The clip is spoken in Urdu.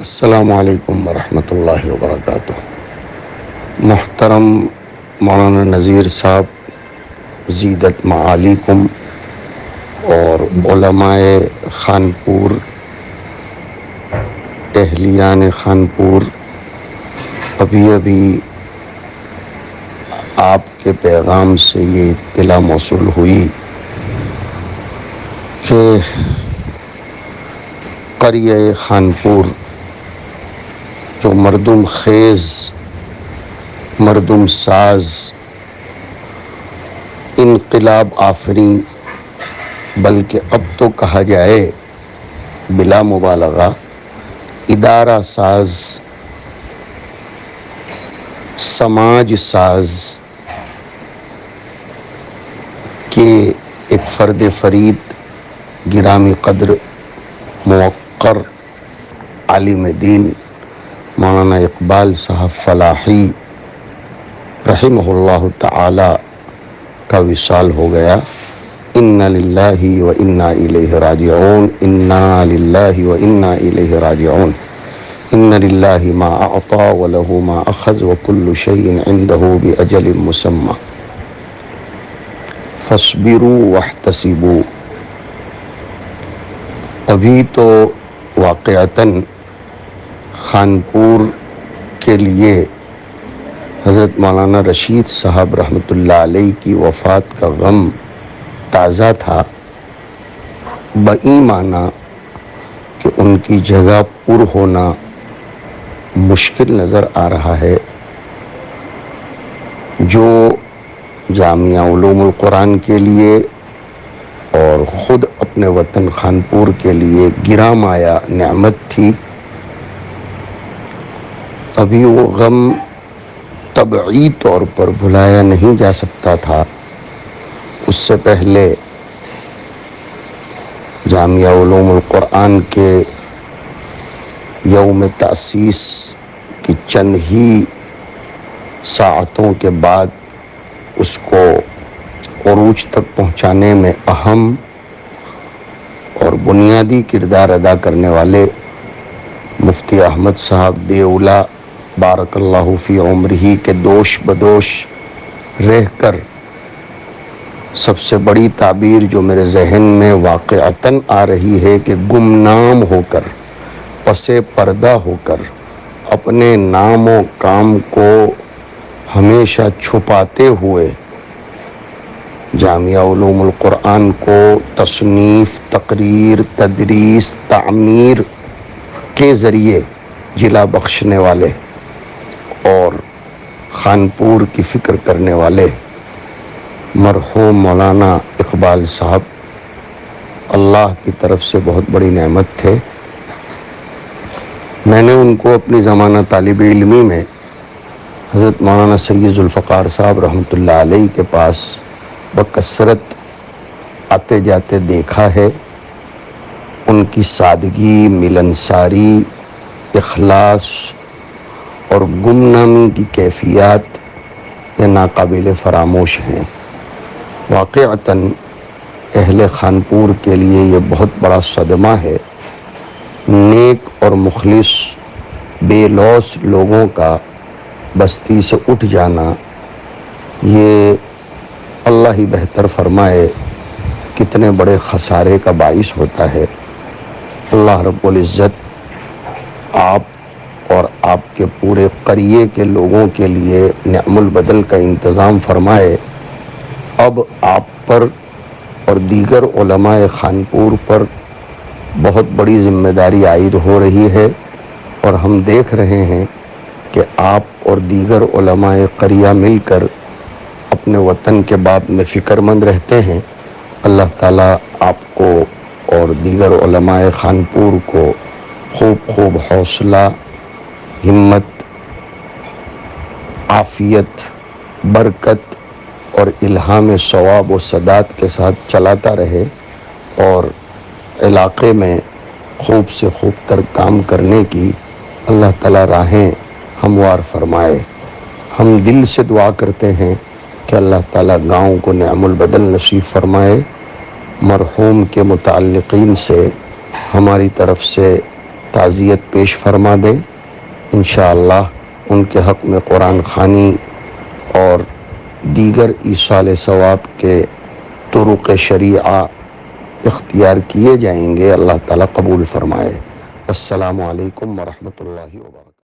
السلام علیکم ورحمۃ اللہ وبرکاتہ۔ محترم مولانا نذیر صاحب، زیدت معالیکم، اور علماء خانپور، اہلیان خانپور، ابھی آپ کے پیغام سے یہ اطلاع موصول ہوئی کہ قریہ خانپور جو مردم خیز، مردم ساز، انقلاب آفرین، بلکہ اب تو کہا جائے بلا مبالغہ ادارہ ساز، سماج ساز کے ایک فرد فرید، گرامی قدر، موقر عالم دین مولانا اقبال صاحب فلاحی رحمہ اللہ تعالی کا وصال ہو گیا۔ انا للہ و انا الیہ راجعون، انا للہ و انا الیہ راجعون۔ ان للہ ما اعطى وله ما اخذ وكل شيء عنده باجل مسمى فاصبروا واحتسبوا۔ ابھی تو واقعتاً خانپور کے لیے حضرت مولانا رشید صاحب رحمۃ اللہ علیہ کی وفات کا غم تازہ تھا، بئی معنی کہ ان کی جگہ پر ہونا مشکل نظر آ رہا ہے۔ جو جامعہ علوم القرآن کے لیے اور خود اپنے وطن خانپور کے لیے گراں مایہ نعمت تھی، ابھی وہ غم طبعی طور پر بھلایا نہیں جا سکتا تھا۔ اس سے پہلے جامعہ علوم القرآن کے یوم تأسیس کی چند ہی ساعتوں کے بعد اس کو عروج تک پہنچانے میں اہم اور بنیادی کردار ادا کرنے والے مفتی احمد صاحب دیولا بارک اللہ فی عمرہ کے دوش بدوش رہ کر سب سے بڑی تعبیر جو میرے ذہن میں واقعتاً آ رہی ہے کہ گمنام ہو کر، پس پردہ ہو کر، اپنے نام و کام کو ہمیشہ چھپاتے ہوئے جامعہ علوم القرآن کو تصنیف، تقریر، تدریس، تعمیر کے ذریعے جلا بخشنے والے اور خانپور کی فکر کرنے والے مرحوم مولانا اقبال صاحب اللہ کی طرف سے بہت بڑی نعمت تھے۔ میں نے ان کو اپنی زمانہ طالب علمی میں حضرت مولانا سید ذوالفقار صاحب رحمۃ اللہ علیہ کے پاس بکثرت آتے جاتے دیکھا ہے۔ ان کی سادگی، ملنساری، اخلاص اور گمنامی کی کیفیات یہ ناقابل فراموش ہیں۔ واقعتاً اہل خانپور کے لیے یہ بہت بڑا صدمہ ہے۔ نیک اور مخلص بے لوث لوگوں کا بستی سے اٹھ جانا، یہ اللہ ہی بہتر فرمائے کتنے بڑے خسارے کا باعث ہوتا ہے۔ اللہ رب العزت آپ اور آپ کے پورے قریے کے لوگوں کے لیے نعم البدل کا انتظام فرمائے۔ اب آپ پر اور دیگر علماء خانپور پر بہت بڑی ذمہ داری عائد ہو رہی ہے، اور ہم دیکھ رہے ہیں کہ آپ اور دیگر علماء قریہ مل کر اپنے وطن کے باب میں فکر مند رہتے ہیں۔ اللہ تعالیٰ آپ کو اور دیگر علماء خانپور کو خوب حوصلہ، ہمت، عافیت، برکت اور الہام ثواب و سداد کے ساتھ چلاتا رہے، اور علاقے میں خوب سے خوب تر کام کرنے کی اللہ تعالیٰ راہیں ہموار فرمائے۔ ہم دل سے دعا کرتے ہیں کہ اللہ تعالیٰ گاؤں کو نعم البدل نصیب فرمائے۔ مرحوم کے متعلقین سے ہماری طرف سے تعزیت پیش فرما دے۔ انشاءاللہ ان کے حق میں قرآن خوانی اور دیگر ایصال ثواب کے طرق شریعہ اختیار کیے جائیں گے۔ اللہ تعالیٰ قبول فرمائے۔ السلام علیکم ورحمۃ اللہ وبرکاتہ۔